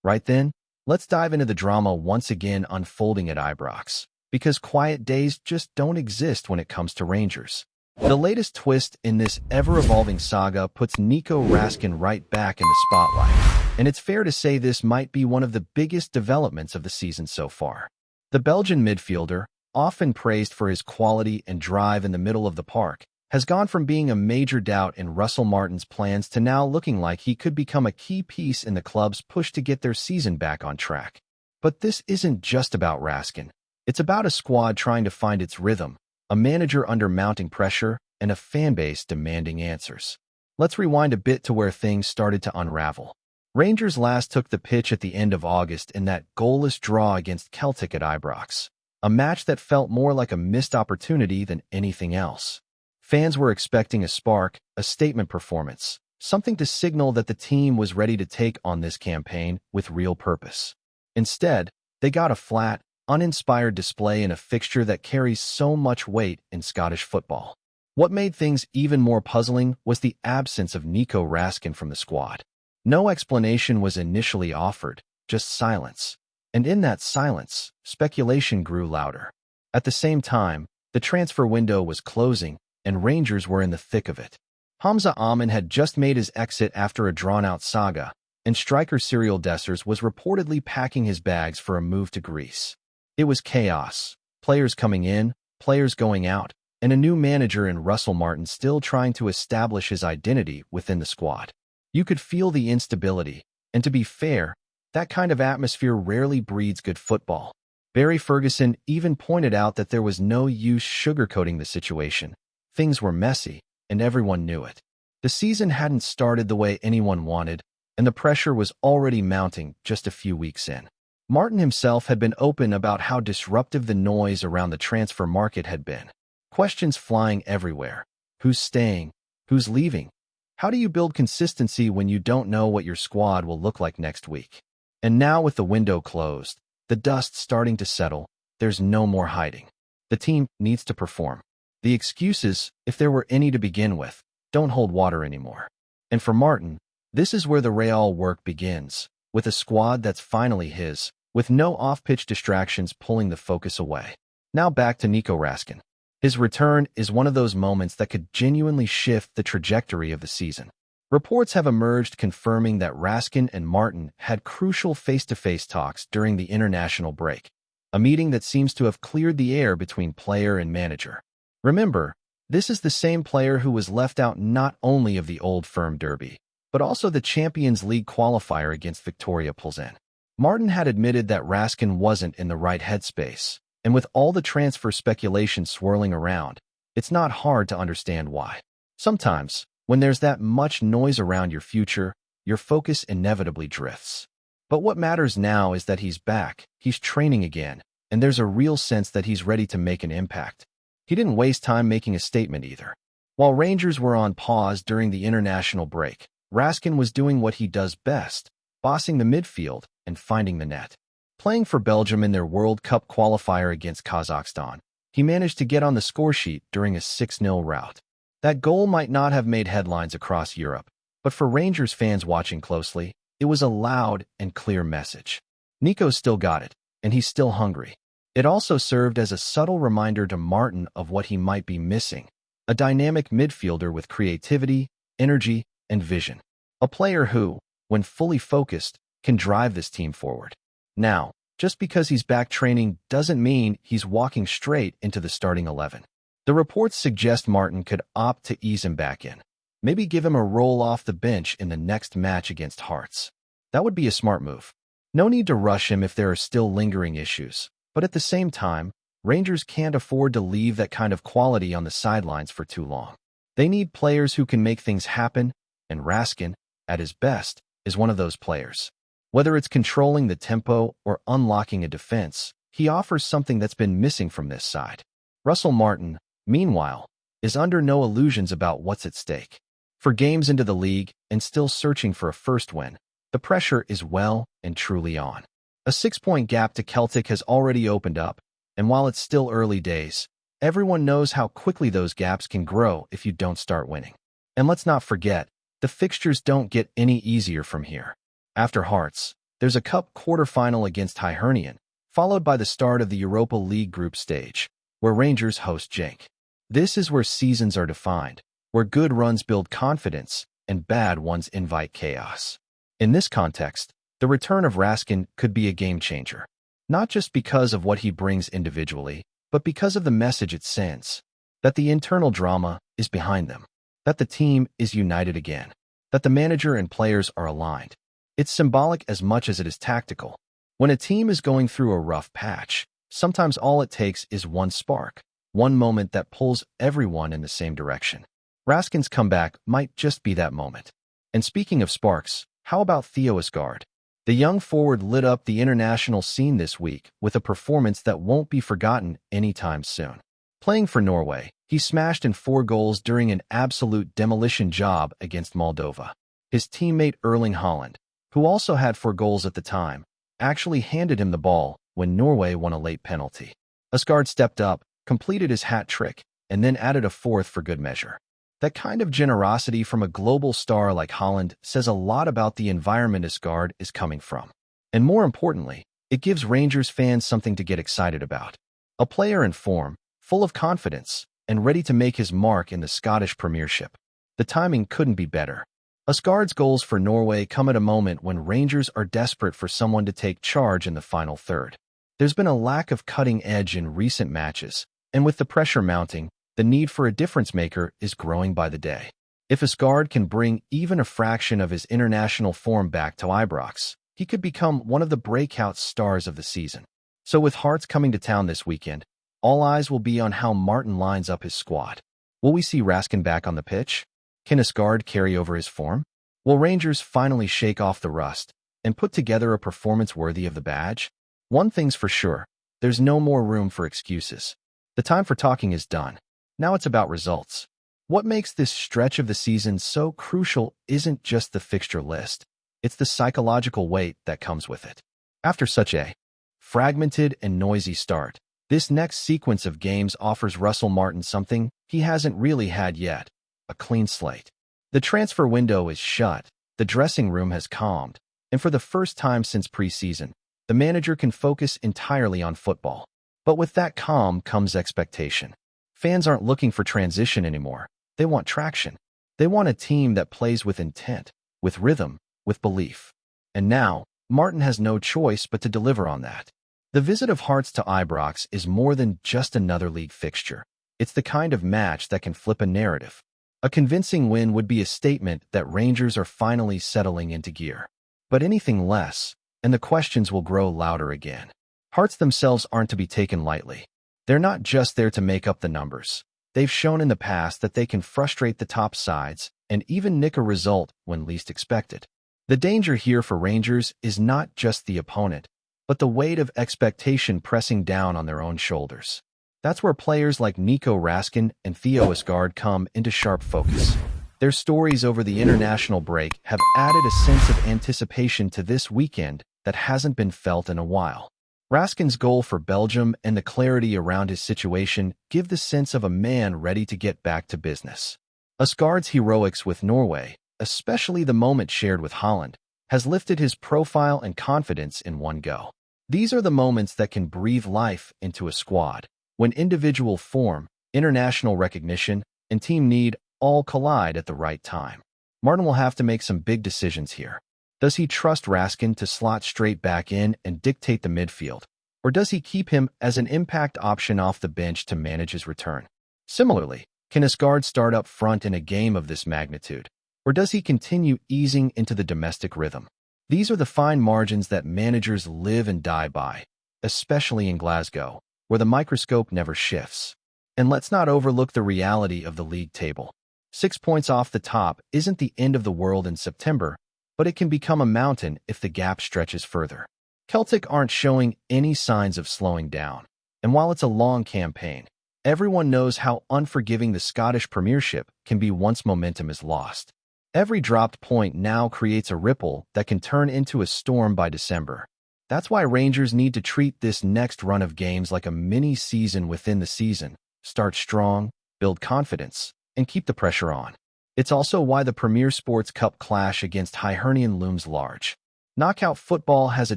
Right then, let's dive into the drama once again unfolding at Ibrox, because quiet days just don't exist when it comes to Rangers. The latest twist in this ever-evolving saga puts Nico Raskin right back in the spotlight, and it's fair to say this might be one of the biggest developments of the season so far. The Belgian midfielder, often praised for his quality and drive in the middle of the park, has gone from being a major doubt in Russell Martin's plans to now looking like he could become a key piece in the club's push to get their season back on track. But this isn't just about Raskin. It's about a squad trying to find its rhythm, a manager under mounting pressure, and a fanbase demanding answers. Let's rewind a bit to where things started to unravel. Rangers last took the pitch at the end of August in that goalless draw against Celtic at Ibrox, a match that felt more like a missed opportunity than anything else. Fans were expecting a spark, a statement performance, something to signal that the team was ready to take on this campaign with real purpose. Instead, they got a flat, uninspired display in a fixture that carries so much weight in Scottish football. What made things even more puzzling was the absence of Nico Raskin from the squad. No explanation was initially offered, just silence. And in that silence, speculation grew louder. At the same time, the transfer window was closing, and Rangers were in the thick of it. Hamza Amin had just made his exit after a drawn-out saga, and striker Cyril Dessers was reportedly packing his bags for a move to Greece. It was chaos, players coming in, players going out, and a new manager in Russell Martin still trying to establish his identity within the squad. You could feel the instability, and to be fair, that kind of atmosphere rarely breeds good football. Barry Ferguson even pointed out that there was no use sugarcoating the situation. Things were messy, and everyone knew it. The season hadn't started the way anyone wanted, and the pressure was already mounting just a few weeks in. Martin himself had been open about how disruptive the noise around the transfer market had been. Questions flying everywhere. Who's staying? Who's leaving? How do you build consistency when you don't know what your squad will look like next week? And now with the window closed, the dust starting to settle, there's no more hiding. The team needs to perform. The excuses, if there were any to begin with, don't hold water anymore. And for Martin, this is where the real work begins, with a squad that's finally his, with no off-pitch distractions pulling the focus away. Now back to Nico Raskin. His return is one of those moments that could genuinely shift the trajectory of the season. Reports have emerged confirming that Raskin and Martin had crucial face-to-face talks during the international break, a meeting that seems to have cleared the air between player and manager. Remember, this is the same player who was left out not only of the Old Firm Derby, but also the Champions League qualifier against Victoria Plzen. Martin had admitted that Raskin wasn't in the right headspace, and with all the transfer speculation swirling around, it's not hard to understand why. Sometimes, when there's that much noise around your future, your focus inevitably drifts. But what matters now is that he's back, he's training again, and there's a real sense that he's ready to make an impact. He didn't waste time making a statement either. While Rangers were on pause during the international break, Raskin was doing what he does best, bossing the midfield and finding the net. Playing for Belgium in their World Cup qualifier against Kazakhstan, he managed to get on the scoresheet during a 6-0 rout. That goal might not have made headlines across Europe, but for Rangers fans watching closely, it was a loud and clear message. Nico's still got it, and he's still hungry. It also served as a subtle reminder to Martin of what he might be missing, a dynamic midfielder with creativity, energy, and vision. A player who, when fully focused, can drive this team forward. Now, just because he's back training doesn't mean he's walking straight into the starting 11. The reports suggest Martin could opt to ease him back in. Maybe give him a roll off the bench in the next match against Hearts. That would be a smart move. No need to rush him if there are still lingering issues. But at the same time, Rangers can't afford to leave that kind of quality on the sidelines for too long. They need players who can make things happen, and Raskin, at his best, is one of those players. Whether it's controlling the tempo or unlocking a defense, he offers something that's been missing from this side. Russell Martin, meanwhile, is under no illusions about what's at stake. For games into the league and still searching for a first win, the pressure is well and truly on. A 6-point gap to Celtic has already opened up, and while it's still early days, everyone knows how quickly those gaps can grow if you don't start winning. And let's not forget, the fixtures don't get any easier from here. After Hearts, There's a cup quarterfinal against Hibernian, followed by the start of the Europa League group stage, where Rangers host Genk. This is where seasons are defined, where good runs build confidence and bad ones invite chaos. In this context, the return of Raskin could be a game-changer, not just because of what he brings individually, but because of the message it sends, that the internal drama is behind them, that the team is united again, that the manager and players are aligned. It's symbolic as much as it is tactical. When a team is going through a rough patch, sometimes all it takes is one spark, one moment that pulls everyone in the same direction. Raskin's comeback might just be that moment. And speaking of sparks, how about Theo Isgaard? The young forward lit up the international scene this week with a performance that won't be forgotten anytime soon. Playing for Norway, he smashed in 4 goals during an absolute demolition job against Moldova. His teammate Erling Haaland, who also had 4 goals at the time, actually handed him the ball when Norway won a late penalty. Isgaard stepped up, completed his hat trick, and then added a 4th for good measure. That kind of generosity from a global star like Haaland says a lot about the environment Isgaard is coming from. And more importantly, it gives Rangers fans something to get excited about. A player in form, full of confidence, and ready to make his mark in the Scottish Premiership. The timing couldn't be better. Isgaard's goals for Norway come at a moment when Rangers are desperate for someone to take charge in the final third. There's been a lack of cutting edge in recent matches, and with the pressure mounting, the need for a difference-maker is growing by the day. If Isgaard can bring even a fraction of his international form back to Ibrox, he could become one of the breakout stars of the season. So with Hearts coming to town this weekend, all eyes will be on how Martin lines up his squad. Will we see Raskin back on the pitch? Can Isgaard carry over his form? Will Rangers finally shake off the rust and put together a performance worthy of the badge? One thing's for sure, there's no more room for excuses. The time for talking is done. Now it's about results. What makes this stretch of the season so crucial isn't just the fixture list, it's the psychological weight that comes with it. After such a fragmented and noisy start, this next sequence of games offers Russell Martin something he hasn't really had yet: a clean slate. The transfer window is shut, the dressing room has calmed, and for the first time since preseason, the manager can focus entirely on football. But with that calm comes expectation. Fans aren't looking for transition anymore. They want traction. They want a team that plays with intent, with rhythm, with belief. And now, Martin has no choice but to deliver on that. The visit of Hearts to Ibrox is more than just another league fixture. It's the kind of match that can flip a narrative. A convincing win would be a statement that Rangers are finally settling into gear. But anything less, and the questions will grow louder again. Hearts themselves aren't to be taken lightly. They're not just there to make up the numbers. They've shown in the past that they can frustrate the top sides and even nick a result when least expected. The danger here for Rangers is not just the opponent, but the weight of expectation pressing down on their own shoulders. That's where players like Nico Raskin and Theo Isgaard come into sharp focus. Their stories over the international break have added a sense of anticipation to this weekend that hasn't been felt in a while. Raskin's goal for Belgium and the clarity around his situation give the sense of a man ready to get back to business. Isgaard's heroics with Norway, especially the moment shared with Haaland, has lifted his profile and confidence in one go. These are the moments that can breathe life into a squad, when individual form, international recognition, and team need all collide at the right time. Martin will have to make some big decisions here. Does he trust Raskin to slot straight back in and dictate the midfield? Or does he keep him as an impact option off the bench to manage his return? Similarly, can Isgaard start up front in a game of this magnitude? Or does he continue easing into the domestic rhythm? These are the fine margins that managers live and die by, especially in Glasgow, where the microscope never shifts. And let's not overlook the reality of the league table. 6 points off the top isn't the end of the world in September, but it can become a mountain if the gap stretches further. Celtic aren't showing any signs of slowing down, and while it's a long campaign, everyone knows how unforgiving the Scottish Premiership can be once momentum is lost. Every dropped point now creates a ripple that can turn into a storm by December. That's why Rangers need to treat this next run of games like a mini-season within the season. Start strong, build confidence, and keep the pressure on. It's also why the Premier Sports Cup clash against Hibernian looms large. Knockout football has a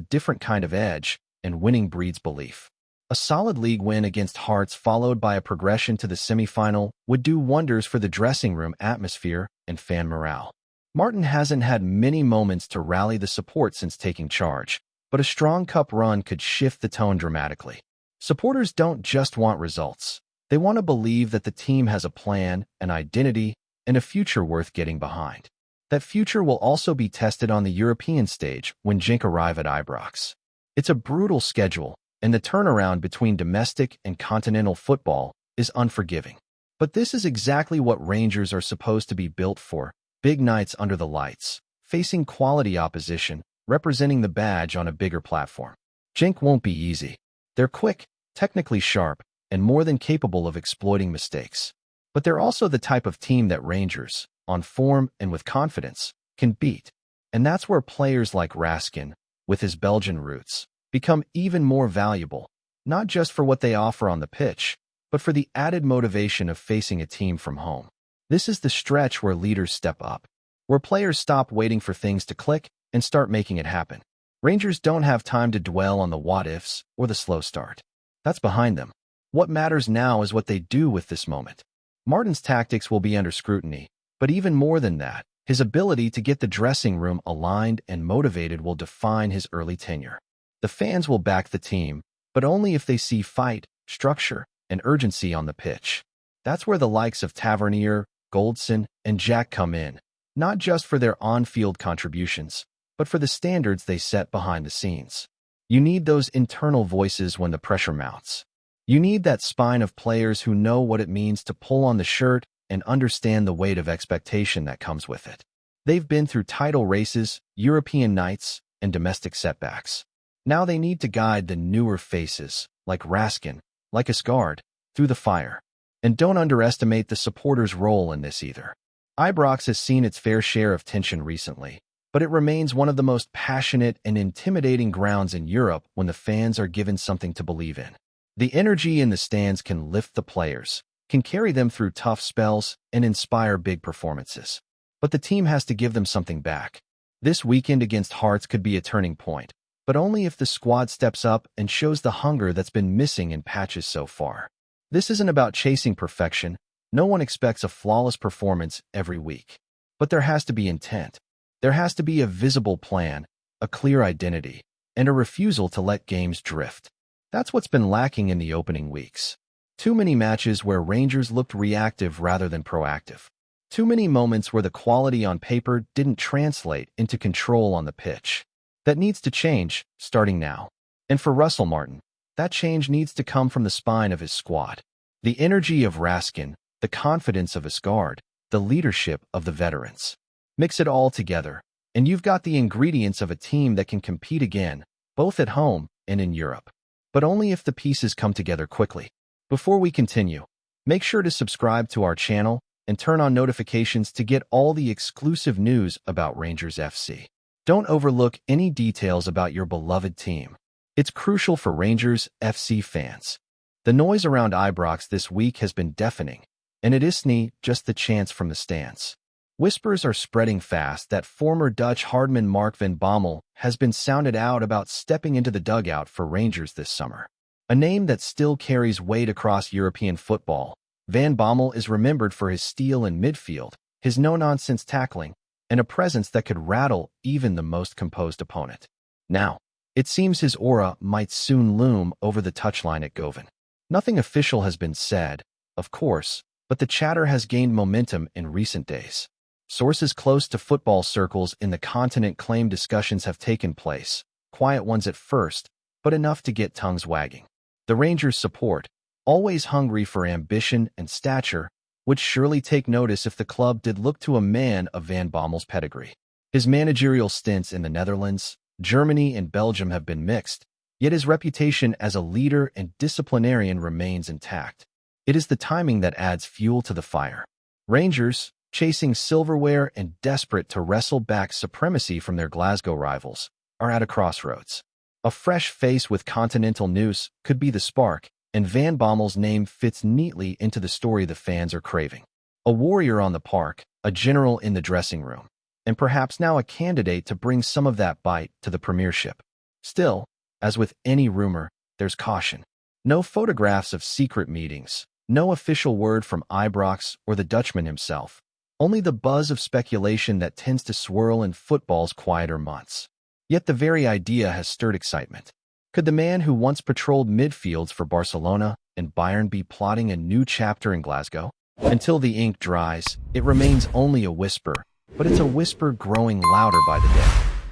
different kind of edge, and winning breeds belief. A solid league win against Hearts followed by a progression to the semifinal would do wonders for the dressing room atmosphere and fan morale. Martin hasn't had many moments to rally the support since taking charge, but a strong cup run could shift the tone dramatically. Supporters don't just want results. They want to believe that the team has a plan, an identity, and a future worth getting behind. That future will also be tested on the European stage when Genk arrive at Ibrox. It's a brutal schedule, and the turnaround between domestic and continental football is unforgiving. But this is exactly what Rangers are supposed to be built for: big nights under the lights, facing quality opposition, representing the badge on a bigger platform. Genk won't be easy. They're quick, technically sharp, and more than capable of exploiting mistakes. But they're also the type of team that Rangers, on form and with confidence, can beat. And that's where players like Raskin, with his Belgian roots, become even more valuable, not just for what they offer on the pitch, but for the added motivation of facing a team from home. This is the stretch where leaders step up, where players stop waiting for things to click and start making it happen. Rangers don't have time to dwell on the what-ifs or the slow start. That's behind them. What matters now is what they do with this moment. Martin's tactics will be under scrutiny, but even more than that, his ability to get the dressing room aligned and motivated will define his early tenure. The fans will back the team, but only if they see fight, structure, and urgency on the pitch. That's where the likes of Tavernier, Goldson, and Jack come in, not just for their on-field contributions, but for the standards they set behind the scenes. You need those internal voices when the pressure mounts. You need that spine of players who know what it means to pull on the shirt and understand the weight of expectation that comes with it. They've been through title races, European nights, and domestic setbacks. Now they need to guide the newer faces, like Raskin, like Asgard, through the fire. And don't underestimate the supporters' role in this either. Ibrox has seen its fair share of tension recently, but it remains one of the most passionate and intimidating grounds in Europe when the fans are given something to believe in. The energy in the stands can lift the players, can carry them through tough spells, and inspire big performances. But the team has to give them something back. This weekend against Hearts could be a turning point, but only if the squad steps up and shows the hunger that's been missing in patches so far. This isn't about chasing perfection. No one expects a flawless performance every week. But there has to be intent. There has to be a visible plan, a clear identity, and a refusal to let games drift. That's what's been lacking in the opening weeks. Too many matches where Rangers looked reactive rather than proactive. Too many moments where the quality on paper didn't translate into control on the pitch. That needs to change, starting now. And for Russell Martin, that change needs to come from the spine of his squad. The energy of Raskin, the confidence of Asgard, the leadership of the veterans. Mix it all together, and you've got the ingredients of a team that can compete again, both at home and in Europe. But only if the pieces come together quickly. Before we continue, make sure to subscribe to our channel and turn on notifications to get all the exclusive news about Rangers FC. Don't overlook any details about your beloved team. It's crucial for Rangers FC fans. The noise around Ibrox this week has been deafening, and it isn't just the chants from the stands. Whispers are spreading fast that former Dutch hardman Mark van Bommel has been sounded out about stepping into the dugout for Rangers this summer. A name that still carries weight across European football, Van Bommel is remembered for his steel in midfield, his no-nonsense tackling, and a presence that could rattle even the most composed opponent. Now, it seems his aura might soon loom over the touchline at Govan. Nothing official has been said, of course, but the chatter has gained momentum in recent days. Sources close to football circles in the continent claim discussions have taken place, quiet ones at first, but enough to get tongues wagging. The Rangers' support, always hungry for ambition and stature, would surely take notice if the club did look to a man of Van Bommel's pedigree. His managerial stints in the Netherlands, Germany, and Belgium have been mixed, yet his reputation as a leader and disciplinarian remains intact. It is the timing that adds fuel to the fire. Rangers, chasing silverware and desperate to wrestle back supremacy from their Glasgow rivals, are at a crossroads. A fresh face with continental news could be the spark, and Van Bommel's name fits neatly into the story the fans are craving. A warrior on the park, a general in the dressing room. and perhaps now a candidate to bring some of that bite to the Premiership. Still, as with any rumor, there's caution. No photographs of secret meetings, no official word from Ibrox or the Dutchman himself, only the buzz of speculation that tends to swirl in football's quieter months. Yet the very idea has stirred excitement. Could the man who once patrolled midfields for Barcelona and Bayern be plotting a new chapter in Glasgow? Until the ink dries, it remains only a whisper, but it's a whisper growing louder by the day.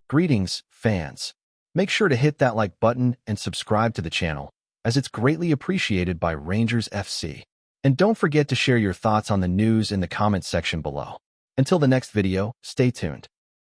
Greetings, fans. Make sure to hit that like button and subscribe to the channel, as it's greatly appreciated by Rangers FC. And don't forget to share your thoughts on the news in the comments section below. Until the next video, stay tuned.